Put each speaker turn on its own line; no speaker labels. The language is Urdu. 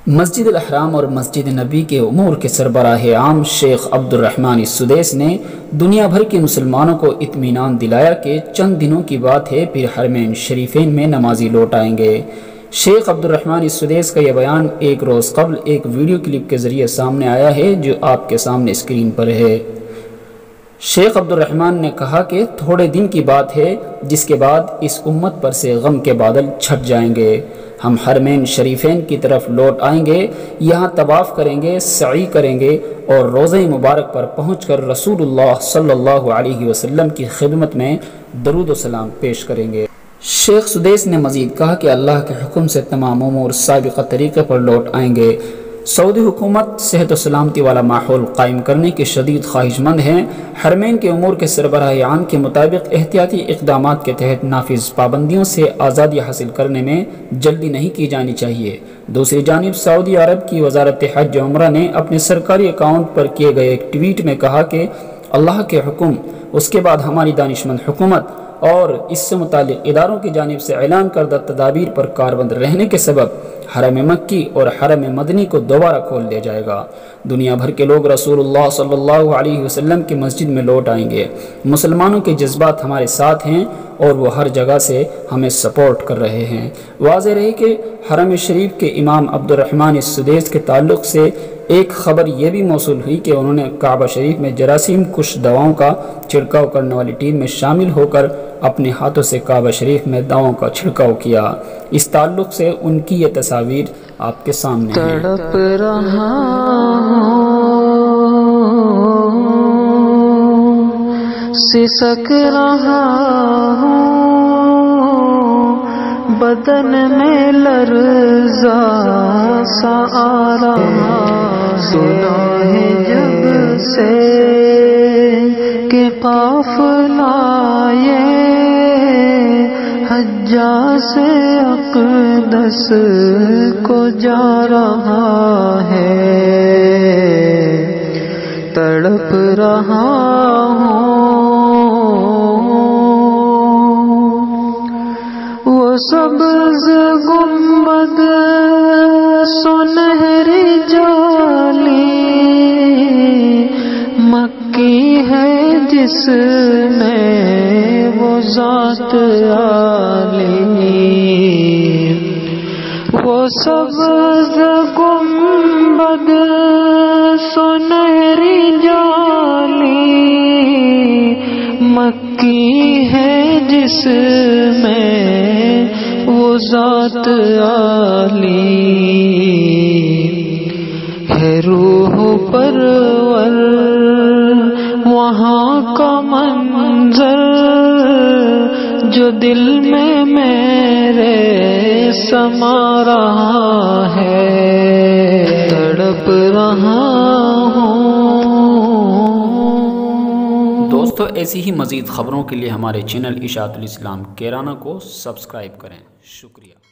مسجد الحرام اور مسجد نبی کے امور کے سربراہ عام شیخ عبد الرحمن السدیس نے دنیا بھر کے مسلمانوں کو اطمینان دلایا کہ چند دنوں کی بات ہے پھر حرمین شریفین میں نمازی لوٹ آئیں گے۔ شیخ عبد الرحمن السدیس کا یہ بیان ایک روز قبل ایک ویڈیو کلپ کے ذریعے سامنے آیا ہے جو آپ کے سامنے اسکرین پر ہے۔ شیخ عبد الرحمن نے کہا کہ تھوڑے دن کی بات ہے جس کے بعد اس امت پر سے غم کے بادل چھٹ جائیں گے۔ ہم حرمین شریفین کی طرف لوٹ آئیں گے، یہاں طواف کریں گے، سعی کریں گے اور روضہ مبارک پر پہنچ کر رسول اللہ صلی اللہ علیہ وسلم کی خدمت میں درود و سلام پیش کریں گے۔ شیخ سدیس نے مزید کہا کہ اللہ کے حکم سے تمام امور سابقہ طریقے پر لوٹ آئیں گے۔ سعودی حکومت صحت و سلامتی والا ماحول قائم کرنے کی شدید خواہش مند ہے۔ حرمین کے امور کے سربراہ عام کے مطابق احتیاطی اقدامات کے تحت نافذ پابندیوں سے آزادی حاصل کرنے میں جلدی نہیں کی جانی چاہیے۔ دوسری جانب سعودی عرب کی وزارت حج و عمرہ نے اپنے سرکاری اکاؤنٹ پر کیے گئے ایک ٹویٹ میں کہا کہ اللہ کے حکم، اس کے بعد ہماری دانشمند حکومت اور اس سے متعلق اداروں کی جانب سے اعلان کردہ تدابیر پر کاربند رہنے کے سبب حرم مکی اور حرم مدنی کو دوبارہ کھول دیا جائے گا۔ دنیا بھر کے لوگ رسول اللہ صلی اللہ علیہ وسلم کی مسجد میں لوٹ آئیں گے۔ مسلمانوں کے جذبات ہمارے ساتھ ہیں اور وہ ہر جگہ سے ہمیں سپورٹ کر رہے ہیں۔ واضح رہے کہ حرم شریف کے امام عبد الرحمن السدیس کے تعلق سے ایک خبر یہ بھی موصول ہوئی کہ انہوں نے کعبہ شریف میں جراثیم کش دواؤں کا چھڑکاؤ کرنے والی ٹیم میں شامل ہو کر اپنے ہاتھوں سے کعبہ شریف میں دواؤں کا چھڑکاؤ کیا۔ اس تعلق سے ان کی یہ تصاویر آپ کے سامنے ہیں۔
تڑپ رہا سسک رہا بدن میں لرزا سا آ رہا سنا ہے جب سے کہ قافلہ یہ حجاز سے اقدس کو جا رہا ہے، تڑپ رہا وہ سبز گنبد سنہری جالی مکی ہے جس میں وہ ذات عالی، وہ سبز گنبد سنہری جالی مکی ہے جس میں وہ ذات عالی ہے، روح پرور وہاں کا منظر جو دل میں میرے سما رہا ہے، تڑپ رہا ہوں۔
دوستو ایسی ہی مزید خبروں کے لیے ہمارے چینل اشاعت الاسلام کیرانہ کو سبسکرائب کریں۔ شکریہ۔